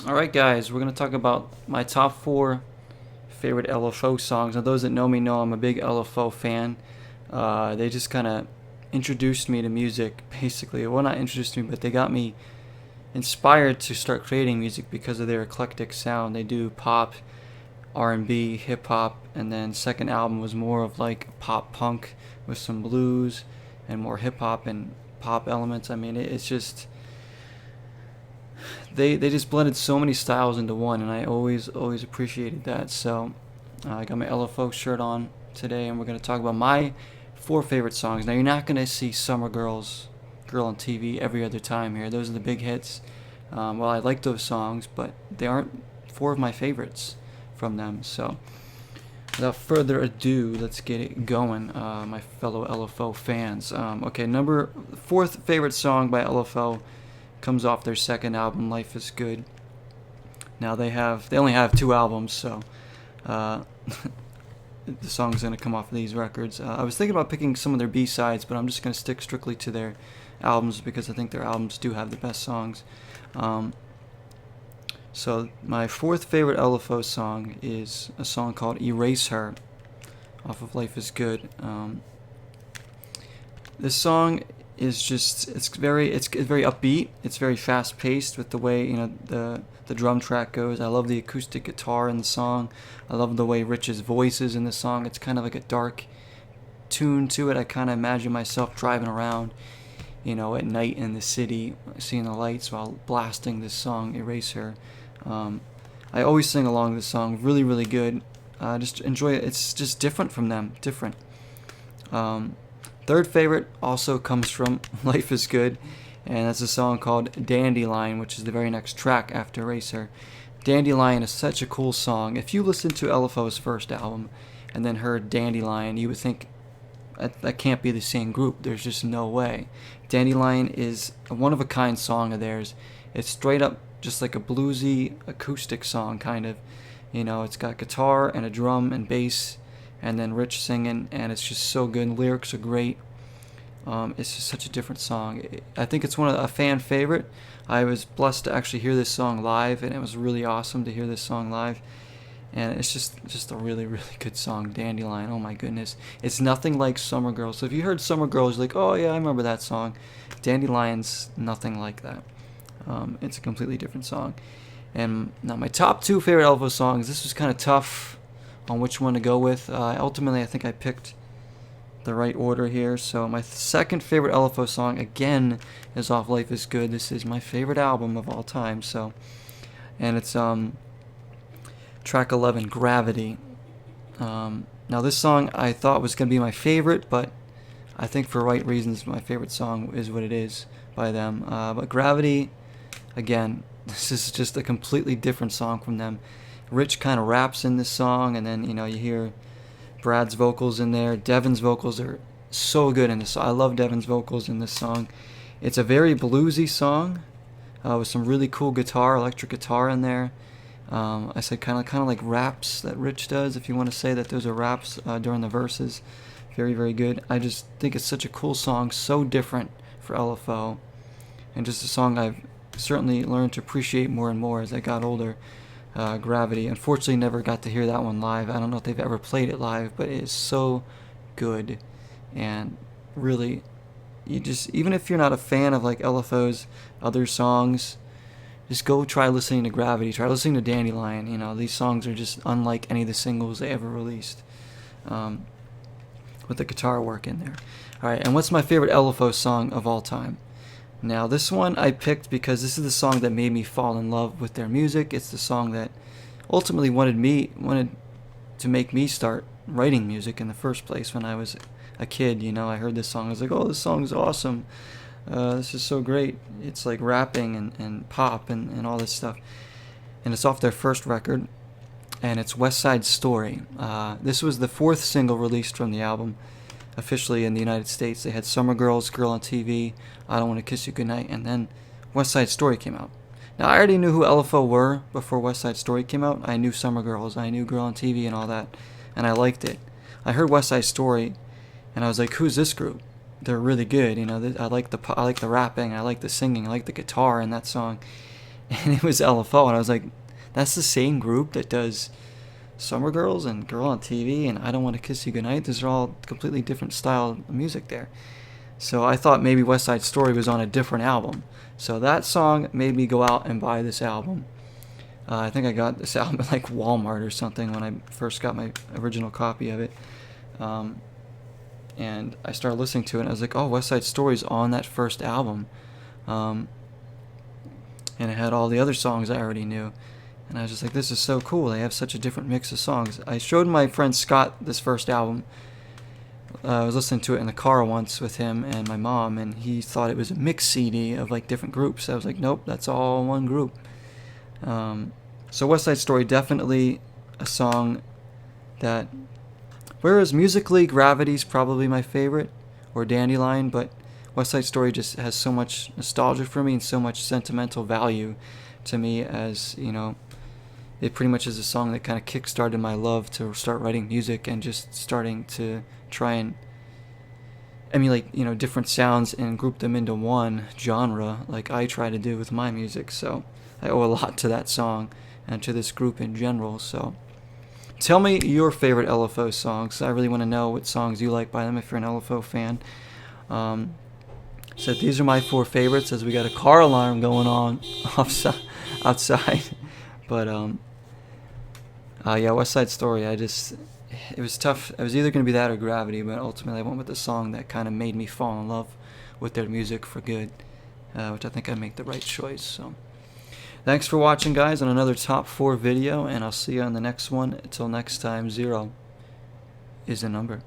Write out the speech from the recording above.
Alright, guys, we're going to talk about my top four favorite LFO songs. Now, those that know me know I'm a big LFO fan. They just kind of introduced me to music, basically. Well, not introduced me, but they got me inspired to start creating music because of their eclectic sound. They do pop, R&B, hip hop, and then second album was more of like pop punk with some blues and more hip hop and pop elements. I mean, it's just they just blended so many styles into one, and I always appreciated that. So I got my LFO shirt on today, and we're gonna talk about my four favorite songs. Now, you're not gonna see Summer Girl on TV every other time here. Those are the big hits. Well, I like those songs, but they aren't four of my favorites from them. So without further ado, let's get it going, my fellow LFO fans. Okay, number fourth favorite song by LFO comes off their second album, Life Is Good. Now they only have two albums, so the song's gonna come off of these records. I was thinking about picking some of their B-sides, but I'm just gonna stick strictly to their albums because I think their albums do have the best songs. So my fourth favorite LFO song is a song called Erase Her off of Life Is Good. This song is just it's very upbeat. It's very fast paced with the way the drum track goes. I love the acoustic guitar in the song. I love the way Rich's voice is in the song. It's kind of like a dark tune to it. I kind of imagine myself driving around, at night in the city, seeing the lights while blasting this song, Erase Her. I always sing along this song. Really, really good. Just enjoy it. It's just different from them. Different. Third favorite also comes from Life Is Good, and that's a song called Dandelion, which is the very next track after Erase Her. Dandelion is such a cool song. If you listen to LFO's first album and then heard Dandelion, you would think that can't be the same group. There's just no way. Dandelion is a one-of-a-kind song of theirs. It's straight up just like a bluesy acoustic song, kind of. It's got guitar and a drum and bass, and then Rich singing, and it's just so good. The lyrics are great. It's just such a different song. I think it's a fan favorite. I was blessed to actually hear this song live, and it was really awesome to hear this song live. And it's just a really, really good song, Dandelion. Oh my goodness. It's nothing like Summer Girl. So if you heard Summer Girl, you're like, oh yeah, I remember that song. Dandelion's nothing like that. It's a completely different song. And now my top two favorite LFO songs, this was kind of tough on which one to go with. Ultimately, I think I picked the right order here. So my second favorite LFO song, again, is off Life Is Good. This is my favorite album of all time. And it's track 11, Gravity. Now this song I thought was going to be my favorite, but I think for right reasons my favorite song is what it is by them. But Gravity, again, this is just a completely different song from them. Rich kind of raps in this song, and then you hear Brad's vocals in there. Devin's vocals are so good in this. I love Devin's vocals in this song. It's a very bluesy song with some really cool electric guitar in there. I said kind of like raps that Rich does, if you want to say that those are raps during the verses. Very, very good. I just think it's such a cool song, so different for LFO, and just a song I've certainly learned to appreciate more and more as I got older. Gravity. Unfortunately, never got to hear that one live. I don't know if they've ever played it live, but it is so good. And really, even if you're not a fan of like LFO's other songs, just go try listening to Gravity. Try listening to Dandelion. These songs are just unlike any of the singles they ever released, with the guitar work in there. Alright, and what's my favorite LFO song of all time? Now, this one I picked because this is the song that made me fall in love with their music. It's the song that ultimately wanted to make me start writing music in the first place when I was a kid. I heard this song. I was like, oh, this song's awesome. This is so great. It's like rapping and pop and all this stuff. And it's off their first record, and it's West Side Story. This was the fourth single released from the album. Officially in the United States, they had Summer Girl on TV, I Don't Want to Kiss You Goodnight, and then West Side Story came out. Now, I already knew who LFO were before West Side Story came out. I knew Summer Girls, I knew Girl on TV and all that, and I liked it. I heard West Side Story, and I was like, who's this group? They're really good. I like the rapping, I like the singing, I like the guitar in that song. and it was LFO, and I was like, that's the same group that does Summer Girls and Girl on TV and I Don't Want to Kiss You Goodnight. Those are all completely different style of music there. So I thought maybe West Side Story was on a different album. So that song made me go out and buy this album. I think I got this album at like Walmart or something when I first got my original copy of it. And I started listening to it and I was like, oh, West Side Story's on that first album. And it had all the other songs I already knew. And I was just like, this is so cool. They have such a different mix of songs. I showed my friend Scott this first album. I was listening to it in the car once with him and my mom, and he thought it was a mix CD of like different groups. I was like, nope, that's all one group. So West Side Story, definitely a song that, whereas musically Gravity's probably my favorite, or Dandelion, but West Side Story just has so much nostalgia for me and so much sentimental value to me, as you know, it pretty much is a song that kind of kick-started my love to start writing music and just starting to try and emulate, you know, different sounds and group them into one genre like I try to do with my music. So I owe a lot to that song and to this group in general. So tell me your favorite LFO songs. I really want to know what songs you like by them if you're an LFO fan. So these are my 4 favorites, as we got a car alarm going on outside. But yeah, West Side Story, it was tough. It was either going to be that or Gravity, but ultimately I went with the song that kind of made me fall in love with their music for good, which I think I make the right choice. So thanks for watching, guys, on another Top 4 video, and I'll see you on the next one. Until next time, 0 is a number.